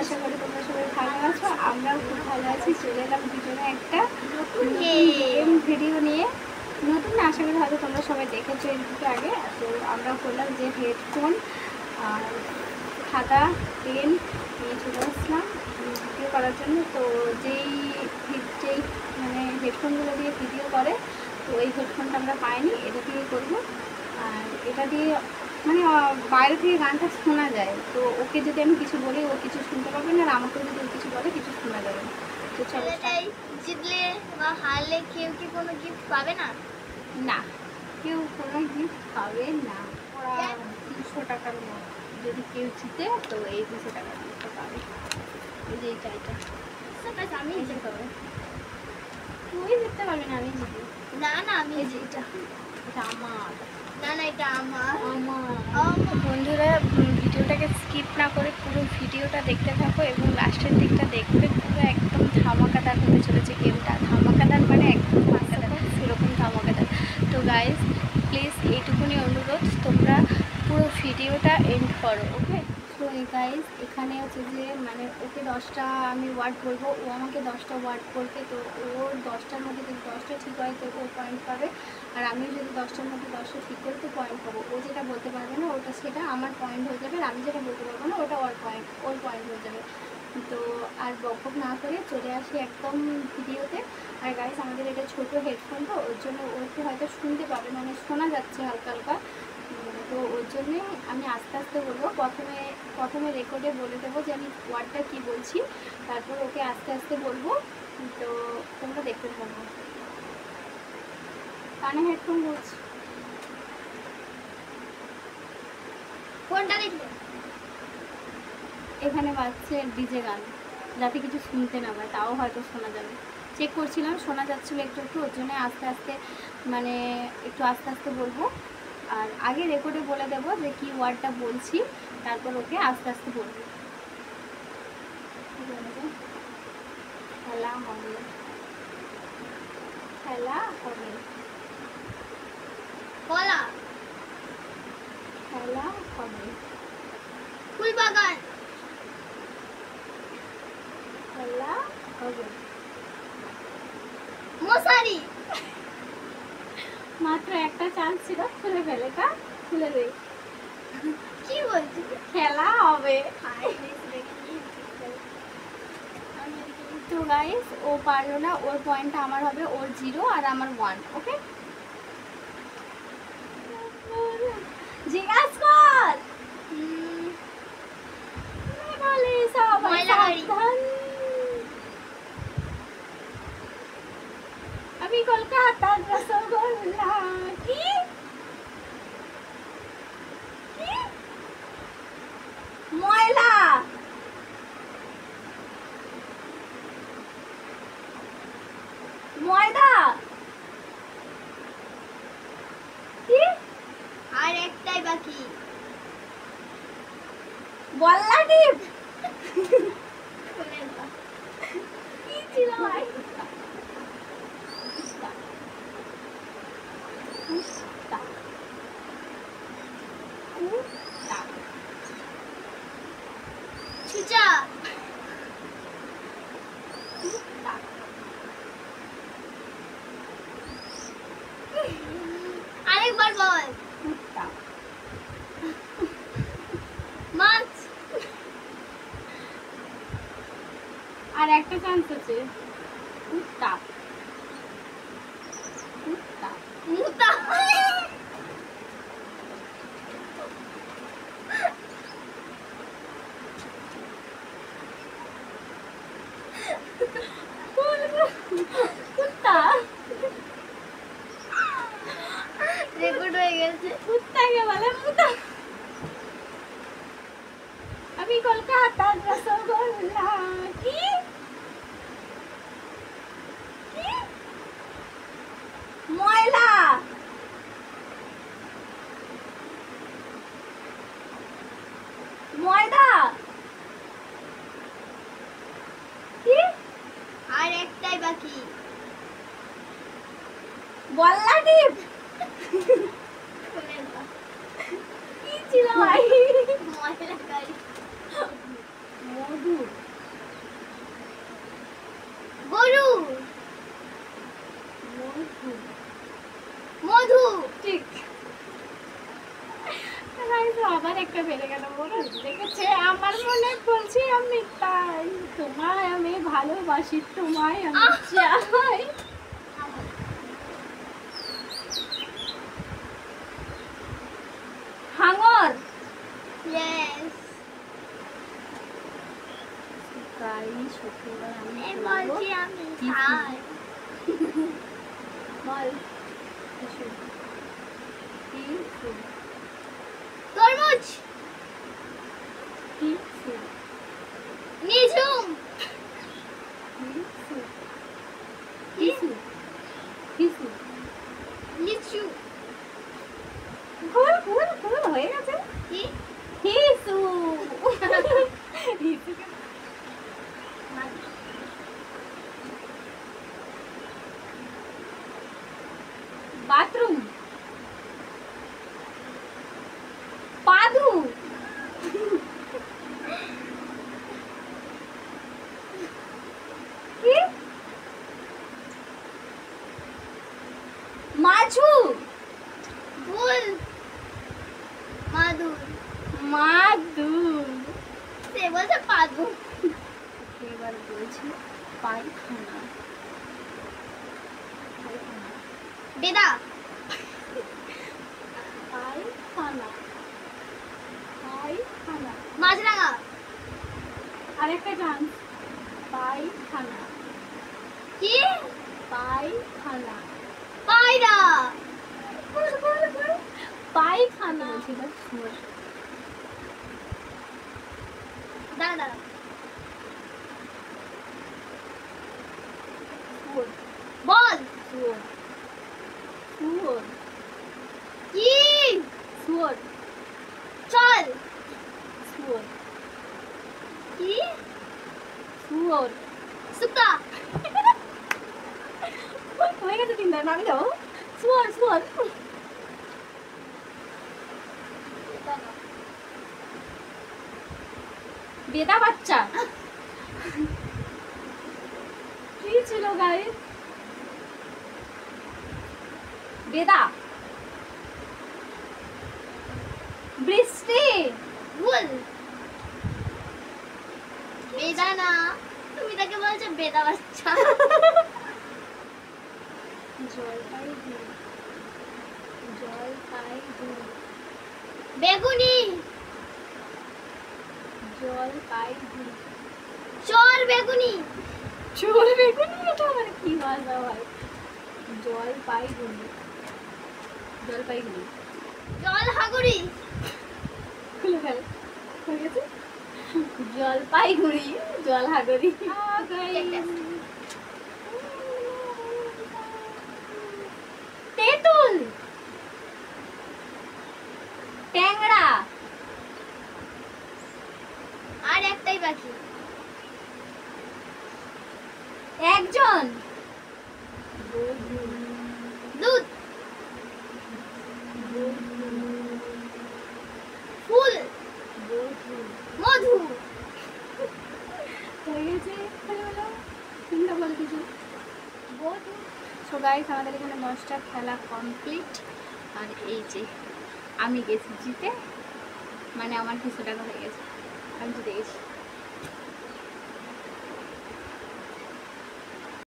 আশা করি তোমরা সবাই ভালো আছো, আমরাও খুব ভালো আছি। চলে এলাম দুজনে একটা গেম ভিডিও নিয়ে। নতুন না, আশা করি হয়তো তোমরা সবাই দেখেছো এর একটু আগে। তো আমরা করলাম যে হেডফোন আর খাতা পেন নিয়ে চলে আসলাম ভিডিও করার জন্য। তো যেই মানে হেডফোনগুলো দিয়ে ভিডিও করে, তো এই হেডফোনটা আমরা পাইনি, এটা দিয়ে করবো। আর এটা দিয়ে মানে বাইরে থেকে গানটা শোনা যায়। তো ওকে যদি আমি কিছু বলি ও কিছু শুনতে পাবে না, আর আমাকেও যদি ও কিছু বলে কিছু শোনা যাবে না। তো চলো, জিতলে বা হারলে কেউ কি কোনো গিফট পাবে না? না, কেউ কোনো গিফট পাবে না। ওরা 200 টাকার নোট, যদি কেউ জিতে তো এই 200 টাকার নোটটা পাবে। এই যে এই চাইটা আমি যেতে পারবে, তুই জিততে পারবি না, আমি জিতবো। না না, আমি এই যে এটা আমার, না না, এটা আমার। বন্ধুরা ভিডিওটাকে স্কিপ না করে পুরো ভিডিওটা দেখতে থাকো এবং লাস্টের দিকটা দেখবে। পুরো একদম ধামাকাদার হতে চলেছে গেমটা। ধামাকাদার মানে একদম ধামাকাদার, সেরকম ধামাকাদার। তো গাইজ প্লিজ এইটুকুনি অনুরোধ, তোমরা পুরো ভিডিওটা এন্ড করো, ওকে? তো এই গাইজ এখানে হচ্ছে যে মানে ওকে 10টা আমি ওয়ার্ড বলবো, ও আমাকে 10টা ওয়ার্ড বলবে। তো ওর 10টার মধ্যে যদি 10টা ঠিক হয় তো ও পয়েন্ট পাবে, আর আমি যদি 10টার মধ্যে 10টা ঠিক করি তো পয়েন্ট পাবো। ও যেটা বলতে পারবে না ওটা সেটা আমার পয়েন্ট হয়ে যাবে, আর আমি যেটা বলতে পারবো না ওটা ওর পয়েন্ট হয়ে যাবে। তো আর বকবক না করে চলে আসি একদম ভিডিওতে। আর গাইস আমাদের এটা ছোট হেডফোন, তো ওর জন্য ওকে হয়তো শুনতে পাবে, মানে শোনা যাচ্ছে হালকা হালকা। তো ওর জন্যে আমি আস্তে আস্তে বলবো। প্রথমে রেকর্ডে বলে দেবো যে আমি ওয়ার্ডটা কী বলছি, তারপর ওকে আস্তে আস্তে বলবো। তো তোমরা দেখতে থাকবো। কানে হেডফোন বলছি, কোনটা দেখবে? এখানে বাজছে ডিজে গান, যাতে কিছু শুনতে না পায়, তাও হয়তো শোনা যাবে। চেক করছিলাম, শোনা যাচ্ছিলো একটু একটু, ওর জন্য আস্তে আস্তে মানে একটু আস্তে আস্তে বলবো। আর আগে রেকর্ডে বলে দেবো যে কি ওয়ার্ডটা বলছি, তারপর ওকে আস্তে আস্তে বলবো। খেলা হবে, খেলা হবে, কলা, খেলা হবে, ফুল বাগান, খেলা হবে, মশারি। মাত্র একটা চান্স ছিল, খুলে ফেলে কা খুলে দে। কি বলছি? খেলা হবে। তো গাইস ও পারলো না, ওর পয়েন্টটা আমার হবে, ওর 0 আর আমার 1, ওকে? জিজ্ঞাস কর, বলে সবাই সাবধান। আমি কলকাতার রসগোল্লা। কি কি ময়লা, ময়দা, কি আর একটাই বাকি, বল্লা ডিপ। খুলে দাও। কি ছিল ভাই? ছুচা, আরেকবার বল। মাছ, আর একটা চান্স আছে, কুত্তা, কুত্তা, মুতা, কুত্তা। রেকর্ড হয়ে গেছে। কুত্তাকে বলে মুতা। আমি কলকাতার রসগোল্লা। কি কি ময়লা, ময়দা, কি আর একটাই বাকি, বল্লা ডিপ। খুলে দাও। কি ছিল ভাই? ময়লা গাড়ি, মধু। আবার একটা বেড়ে গেল মনে দেখেছে আমার মনে বলছি আমি তাই তোমায় আমি ভালোবাসি তোমায় আমি চাই হাঙর ইয়েস গাইস শুক্রবার আমি এই বলবো বলছি আমি কি খাই বল কিছু কি ফুড তরমুজ কি ফুড নিঝুম কি ফুড কি ফুড কি ফুড লিচু ভুল ভুল ভুল হয়ে গেছে কি হিসু হিসু বাথরুম পাদু কি মাছু ভুল মাদুর মাদু সে বলছে পাদু এবার বলছি পায়খানা বেদা পায়খানা পায়খানা মাছরাঙা আরেকটা চান্স পায়খানা কি পায়খানা পায়রা পায়খানা ছিল সুর দাদা সুর বল সুর সুর কি সুর চল সুর কি সুর সুকা হয়ে গেছে তিনটা নামি দাও সুর সুর বেদা বাচ্চা কি ছিল গায়ে বেদা বৃষ্টি ভুল বেদা না তুমি তাকে বলছো বেদা বাচ্চা জলপাইগুড়ি জলপাইগুড়ি বেগুনি জলপাইগুড়ি চর বেগুনি চোর বেগুনি এটা আমার কি ভাষা হয় জলপাইগুড়ি জলপাইগুড়ি জল হাগুড়ি খুলে ফেল হয়ে গেছে জলপাইগুড়ি জলহাগরি তেঁতুল ট্যাংরা আর একটাই বাকি একজন দুধ ফুল মধু হয়ে গেছে তিনটা বলে কিছু সো গাইস আমাদের এখানে 10টা খেলা কমপ্লিট আর এই যে আমি গেছি জিতে মানে আমার কিছু টাকা হয়ে গেছে আমি জিতে গেছি